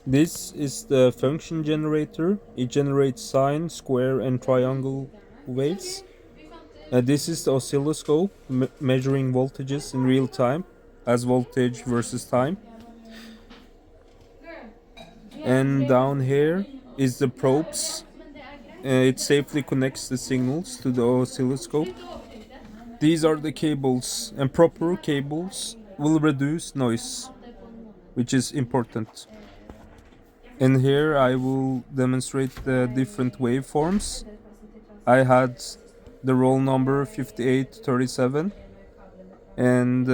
This is the function generator. It generates sine, square, and triangle waves. This is the oscilloscope measuring voltages in real time as voltage versus time. And down here is the probes. It safely connects the signals to the oscilloscope. These are the cables, and proper cables will reduce noise, which is important. And here I will demonstrate the different waveforms. I had the roll number 5837, and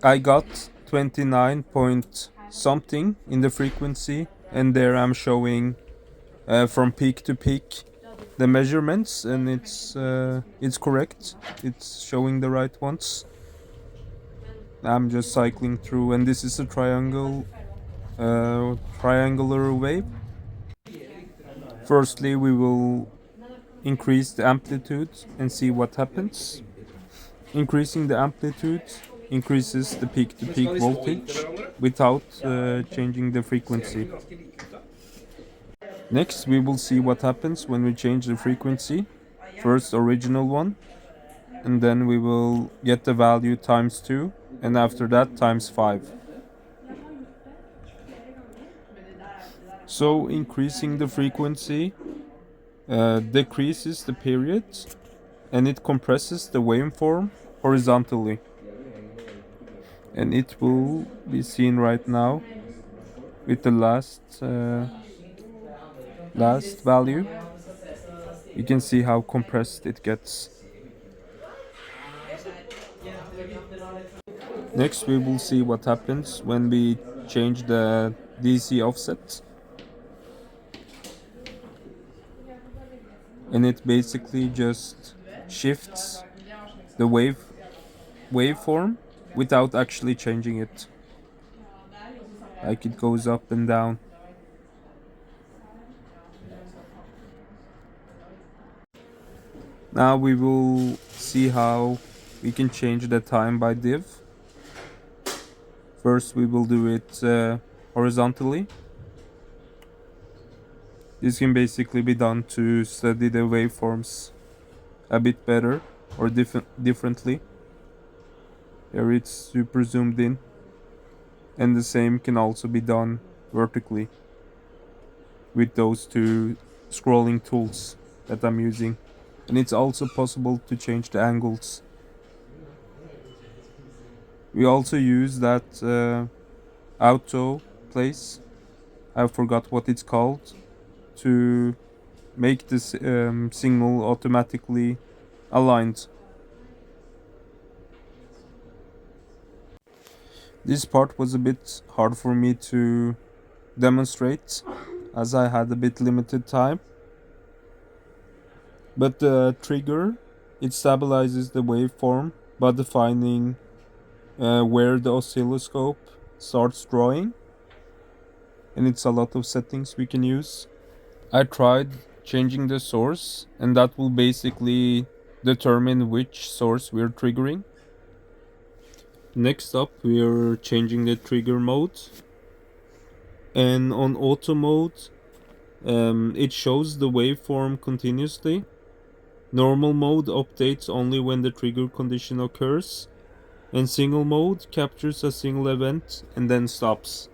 I got 29 point something in the frequency, and there I'm showing from peak to peak the measurements, and it's correct. It's showing the right ones. I'm just cycling through, and this is a triangular wave. Firstly, we will increase the amplitude and see what happens. Increasing the amplitude increases the peak-to-peak voltage without changing the frequency. Next, we will see what happens when we change the frequency. First, original one, and then we will get the value times 2, and after that times 5. So increasing the frequency decreases the period, and it compresses the waveform horizontally. And it will be seen right now with the last value. You can see how compressed it gets. Next, we will see what happens when we change the DC offset. And it basically just shifts the waveform without actually changing it. Like it goes up and down. Now we will see how we can change the time by div. First we will do it horizontally. This can basically be done to study the waveforms a bit better or differently. Here it's super zoomed in, and the same can also be done vertically with those two scrolling tools that I'm using. And it's also possible to change the angles. We also use that auto place, I forgot what it's called, to make this signal automatically aligned. This part was a bit hard for me to demonstrate as I had a bit limited time. But the trigger, it stabilizes the waveform by defining where the oscilloscope starts drawing. And it's a lot of settings we can use. I tried changing the source, and that will basically determine which source we're triggering. Next up, we're changing the trigger mode. And on auto mode, it shows the waveform continuously. Normal mode updates only when the trigger condition occurs. And single mode captures a single event and then stops.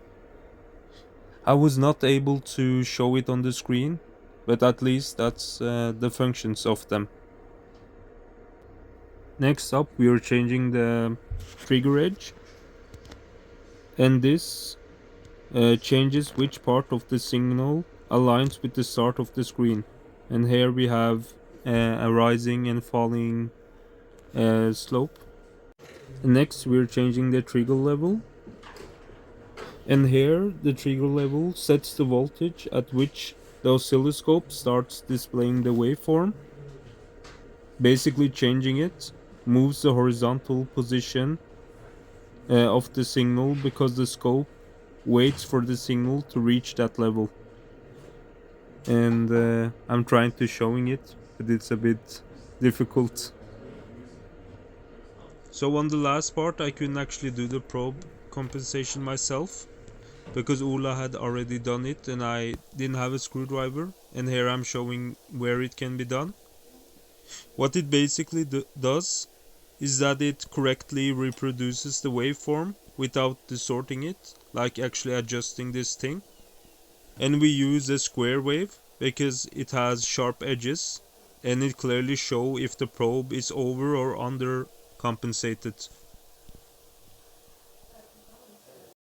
I was not able to show it on the screen, but at least that's the functions of them. Next up, we are changing the trigger edge, and this changes which part of the signal aligns with the start of the screen. And here we have a rising and falling slope. And next, we're changing the trigger level. And here the trigger level sets the voltage at which the oscilloscope starts displaying the waveform. Basically changing it moves the horizontal position of the signal because the scope waits for the signal to reach that level. And I'm trying to showing it, but it's a bit difficult. So on the last part I couldn't actually do the probe compensation myself because Ola had already done it and I didn't have a screwdriver, and here I'm showing where it can be done. What it basically does is that it correctly reproduces the waveform without distorting it, like actually adjusting this thing. And we use a square wave because it has sharp edges and it clearly shows if the probe is over or under compensated.